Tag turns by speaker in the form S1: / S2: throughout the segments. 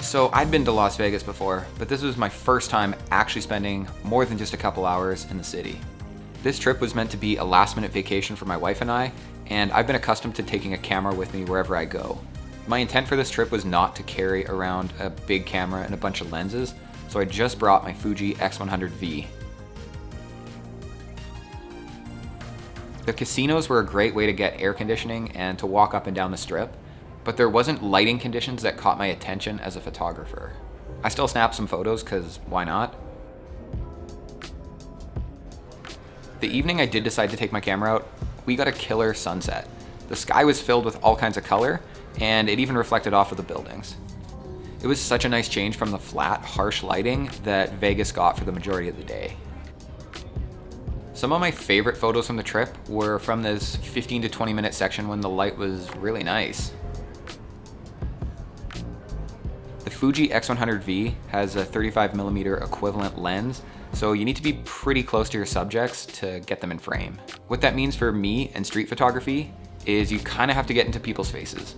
S1: So I'd been to Las Vegas before, but this was my first time actually spending more than just a couple hours in the city. This trip was meant to be a last-minute vacation for my wife and I, and I've been accustomed to taking a camera with me wherever I go. My intent for this trip was not to carry around a big camera and a bunch of lenses, so I just brought my Fuji X100V. The casinos were a great way to get air conditioning and to walk up and down the strip, but there wasn't lighting conditions that caught my attention as a photographer. I still snapped some photos, cause why not? The evening I did decide to take my camera out, we got a killer sunset. The sky was filled with all kinds of color, and it even reflected off of the buildings. It was such a nice change from the flat, harsh lighting that Vegas got for the majority of the day. Some of my favorite photos from the trip were from this 15 to 20 minute section when the light was really nice. The Fuji X100V has a 35mm equivalent lens, so you need to be pretty close to your subjects to get them in frame. What that means for me and street photography is you kind of have to get into people's faces.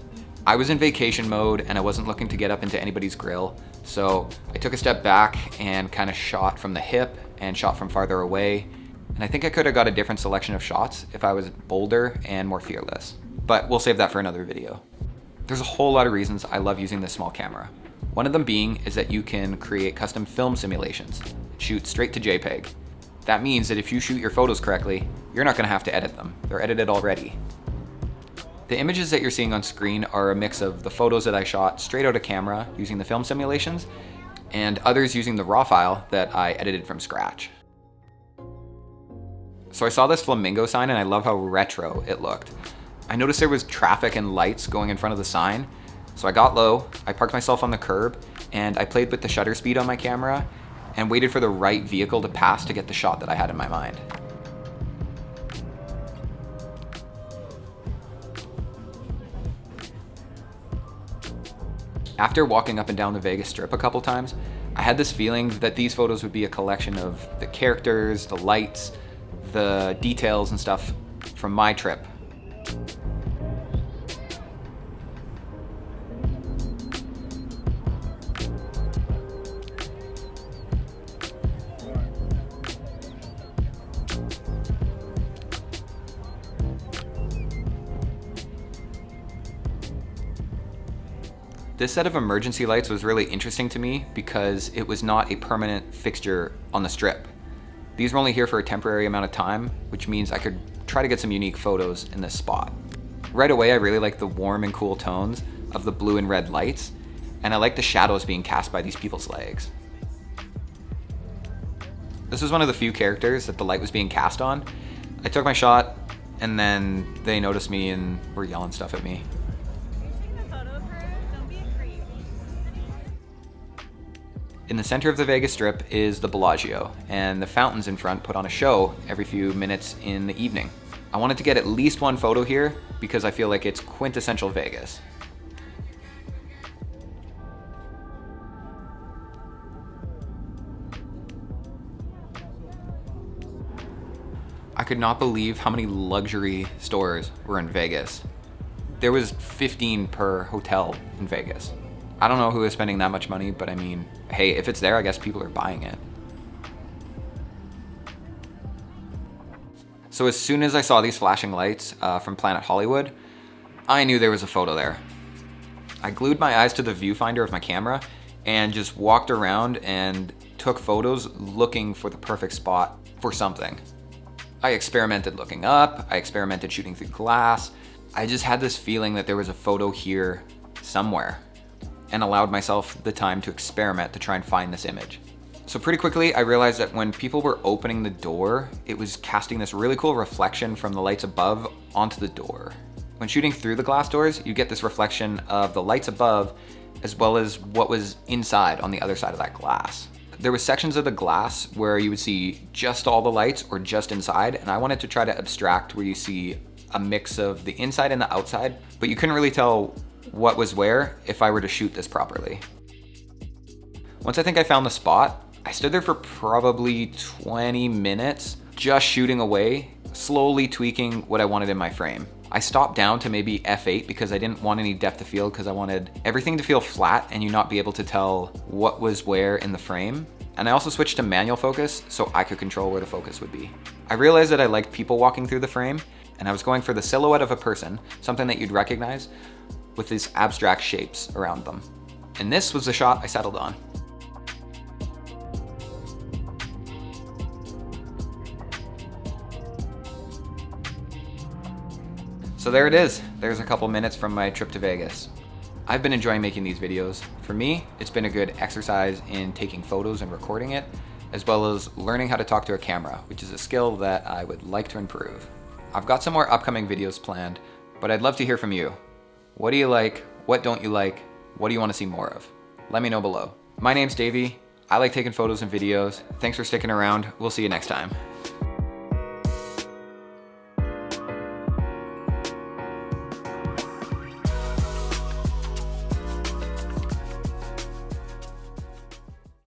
S1: I was in vacation mode and I wasn't looking to get up into anybody's grill, so I took a step back and kind of shot from the hip and shot from farther away. And I think I could have got a different selection of shots if I was bolder and more fearless. But we'll save that for another video. There's a whole lot of reasons I love using this small camera. One of them being is that you can create custom film simulations, shoot straight to JPEG. That means that if you shoot your photos correctly, you're not gonna have to edit them. They're edited already. The images that you're seeing on screen are a mix of the photos that I shot straight out of camera using the film simulations, and others using the raw file that I edited from scratch. So I saw this Flamingo sign and I love how retro it looked. I noticed there was traffic and lights going in front of the sign, so I got low, I parked myself on the curb, and I played with the shutter speed on my camera and waited for the right vehicle to pass to get the shot that I had in my mind. After walking up and down the Vegas Strip a couple times, I had this feeling that these photos would be a collection of the characters, the lights, the details and stuff from my trip. This set of emergency lights was really interesting to me because it was not a permanent fixture on the strip. These were only here for a temporary amount of time, which means I could try to get some unique photos in this spot. Right away, I really like the warm and cool tones of the blue and red lights, and I like the shadows being cast by these people's legs. This was one of the few characters that the light was being cast on. I took my shot, and then they noticed me and were yelling stuff at me. In the center of the Vegas Strip is the Bellagio, and the fountains in front put on a show every few minutes in the evening. I wanted to get at least one photo here because I feel like it's quintessential Vegas. I could not believe how many luxury stores were in Vegas. There was 15 per hotel in Vegas. I don't know who is spending that much money, but I mean, hey, if it's there, I guess people are buying it. So as soon as I saw these flashing lights from Planet Hollywood, I knew there was a photo there. I glued my eyes to the viewfinder of my camera and just walked around and took photos looking for the perfect spot for something. I experimented looking up, I experimented shooting through glass. I just had this feeling that there was a photo here somewhere, and allowed myself the time to experiment to try and find this image. So pretty quickly, I realized that when people were opening the door, it was casting this really cool reflection from the lights above onto the door. When shooting through the glass doors, you get this reflection of the lights above, as well as what was inside on the other side of that glass. There were sections of the glass where you would see just all the lights or just inside, and I wanted to try to abstract where you see a mix of the inside and the outside, but you couldn't really tell what was where if I were to shoot this properly. Once I think I found the spot, I stood there for probably 20 minutes just shooting away, slowly tweaking what I wanted in my frame. I stopped down to maybe f8 because I didn't want any depth of field, because I wanted everything to feel flat and you not be able to tell what was where in the frame. And I also switched to manual focus so I could control where the focus would be. I realized that I liked people walking through the frame, and I was going for the silhouette of a person, something that you'd recognize, with these abstract shapes around them. And this was the shot I settled on. So there it is. There's a couple minutes from my trip to Vegas. I've been enjoying making these videos. For me, it's been a good exercise in taking photos and recording it, as well as learning how to talk to a camera, which is a skill that I would like to improve. I've got some more upcoming videos planned, but I'd love to hear from you. What do you like? What don't you like? What do you want to see more of? Let me know below. My name's Davey. I like taking photos and videos. Thanks for sticking around. We'll see you next time.